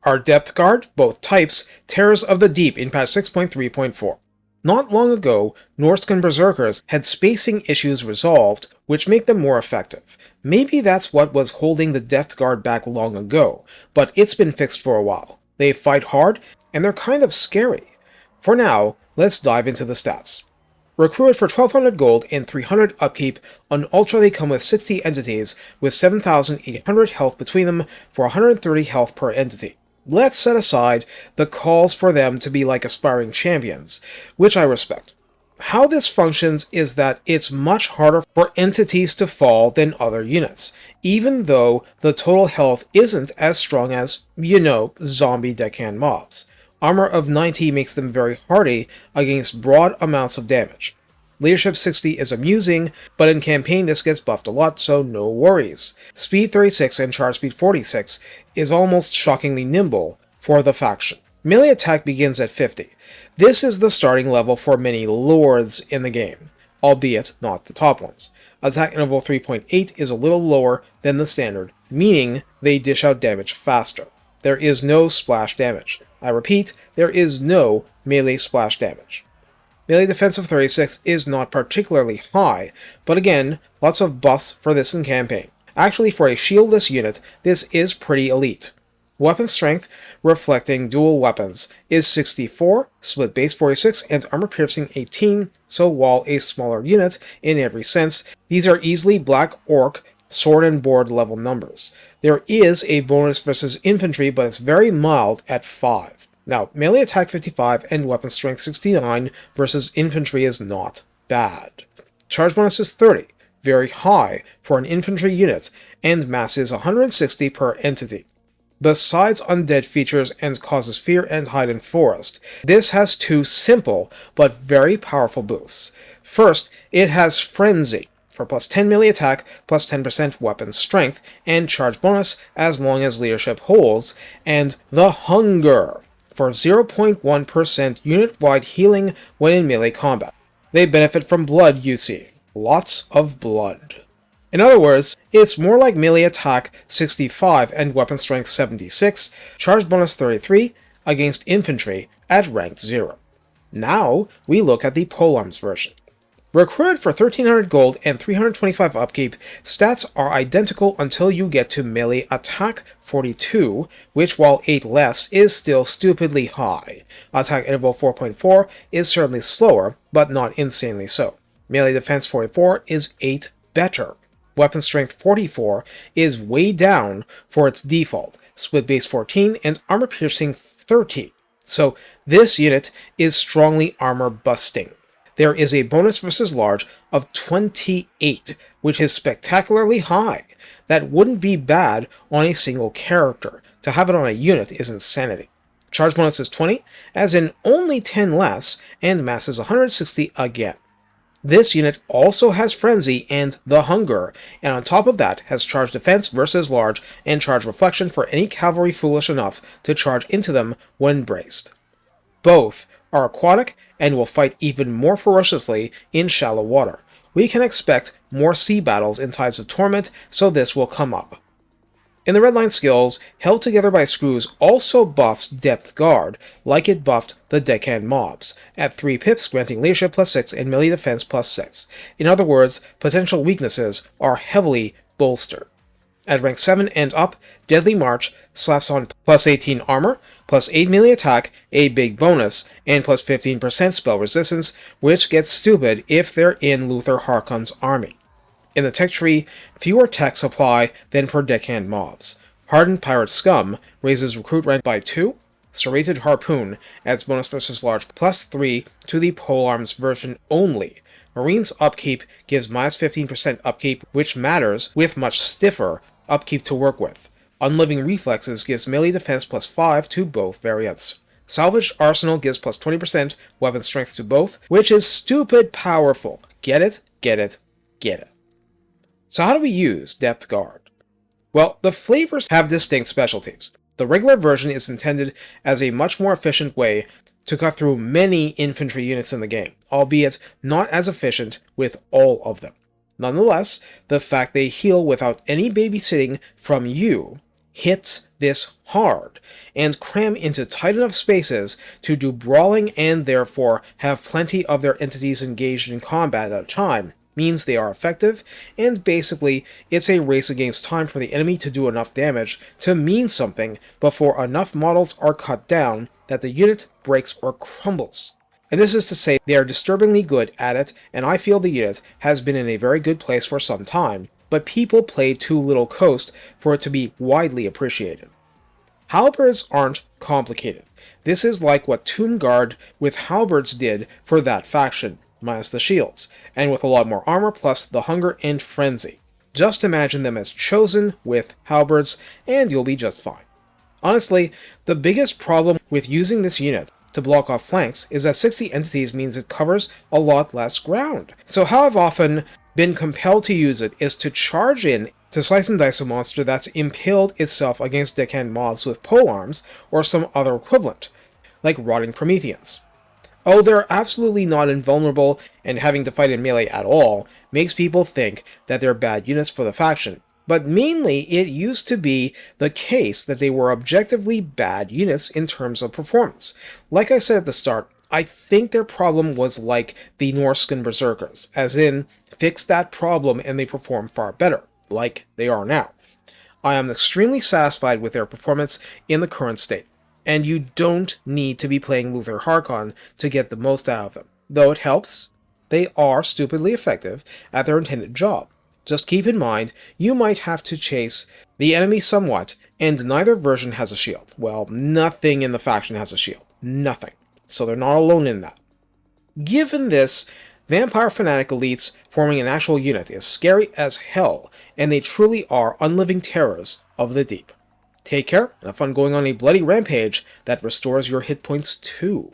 Our depth guard, both types, Terrors of the Deep in patch 6.3.4. Not long ago, Norscan Berserkers had spacing issues resolved, which make them more effective. Maybe that's what was holding the depth guard back long ago, but it's been fixed for a while. They fight hard, and they're kind of scary. For now, let's dive into the stats. Recruited for 1200 gold and 300 upkeep, on Ultra they come with 60 entities, with 7,800 health between them for 130 health per entity. Let's set aside the calls for them to be like aspiring champions, which I respect. How this functions is that it's much harder for entities to fall than other units, even though the total health isn't as strong as, zombie deckhand mobs. Armor of 90 makes them very hardy against broad amounts of damage. Leadership 60 is amusing, but in campaign this gets buffed a lot, so no worries. Speed 36 and charge speed 46 is almost shockingly nimble for the faction. Melee attack begins at 50. This is the starting level for many lords in the game, albeit not the top ones. Attack interval 3.8 is a little lower than the standard, meaning they dish out damage faster. There is no splash damage. I repeat, there is no melee splash damage. Melee defense of 36 is not particularly high, but again, lots of buffs for this in campaign. Actually, for a shieldless unit, this is pretty elite. Weapon strength, reflecting dual weapons, is 64, split base 46, and armor piercing 18, so while a smaller unit in every sense, these are easily Black Orc sword and board level numbers. There is a bonus versus infantry, but it's very mild at 5. Now, melee attack 55 and weapon strength 69 versus infantry is not bad. Charge bonus is 30, very high for an infantry unit, and mass is 160 per entity. Besides undead features and causes fear and hide in forest, this has two simple but very powerful boosts. First, it has Frenzy, for plus 10 melee attack, plus 10% weapon strength, and charge bonus as long as leadership holds, and the Hunger, for 0.1% unit-wide healing when in melee combat. They benefit from blood, you see. Lots of blood. In other words, it's more like melee attack 65 and weapon strength 76, charge bonus 33 against infantry at ranked 0. Now, we look at the polearms version. Recruited for 1300 gold and 325 upkeep, stats are identical until you get to melee attack 42, which while 8 less is still stupidly high. Attack interval 4.4 is certainly slower, but not insanely so. Melee defense 44 is 8 better. Weapon strength 44 is way down for its default, split base 14 and armor piercing 30. So this unit is strongly armor busting. There is a bonus versus large of 28, which is spectacularly high. That wouldn't be bad on a single character. To have it on a unit is insanity. Charge bonus is 20, as in only 10 less, and mass is 160 again. This unit also has Frenzy and the Hunger, and on top of that has charge defense versus large and charge reflection for any cavalry foolish enough to charge into them when braced. Both are aquatic and will fight even more ferociously in shallow water. We can expect more sea battles in Tides of Torment, so this will come up. In the redline skills, held together by screws also buffs Depth Guard, like it buffed the deckhand mobs, at 3 pips granting leadership plus 6 and melee defense plus 6. In other words, potential weaknesses are heavily bolstered. At rank 7 and up, Deadly March slaps on plus 18 armor, plus 8 melee attack, a big bonus, and plus 15% spell resistance, which gets stupid if they're in Luther Harkon's army. In the tech tree, fewer techs apply than for deckhand mobs. Hardened Pirate Scum raises recruit rank by 2, Serrated Harpoon adds bonus versus large plus 3 to the polearms version only. Marine's upkeep gives minus 15% upkeep, which matters with much stiffer upkeep to work with. Unliving Reflexes gives melee defense plus 5 to both variants. Salvaged Arsenal gives plus 20% weapon strength to both, which is stupid powerful. Get it? Get it? Get it. So how do we use Depth Guard? Well, the flavors have distinct specialties. The regular version is intended as a much more efficient way to cut through many infantry units in the game, albeit not as efficient with all of them. Nonetheless, the fact they heal without any babysitting from you hits this hard, and cram into tight enough spaces to do brawling and therefore have plenty of their entities engaged in combat at a time means they are effective, and basically it's a race against time for the enemy to do enough damage to mean something before enough models are cut down that the unit breaks or crumbles. And this is to say they are disturbingly good at it, and I feel the unit has been in a very good place for some time, but people play too little Coast for it to be widely appreciated. Halberds aren't complicated. This is like what Tomb Guard with halberds did for that faction, minus the shields, and with a lot more armor plus the hunger and frenzy. Just imagine them as Chosen with halberds, and you'll be just fine. Honestly, the biggest problem with using this unit to block off flanks is that 60 entities means it covers a lot less ground. So how I've often been compelled to use it is to charge in to slice and dice a monster that's impaled itself against deckhand mobs with polearms or some other equivalent, like rotting Prometheans. Oh, they're absolutely not invulnerable, and having to fight in melee at all makes people think that they're bad units for the faction. But mainly, it used to be the case that they were objectively bad units in terms of performance. Like I said at the start, I think their problem was like the Norscan Berserkers, as in, fix that problem and they perform far better, like they are now. I am extremely satisfied with their performance in the current state, and you don't need to be playing Luther Harkon to get the most out of them. Though it helps, they are stupidly effective at their intended job. Just keep in mind, you might have to chase the enemy somewhat, and neither version has a shield. Well, nothing in the faction has a shield. Nothing. So they're not alone in that. Given this, Vampire Fanatic elites forming an actual unit is scary as hell, and they truly are unliving terrors of the deep. Take care, and have fun going on a bloody rampage that restores your hit points too.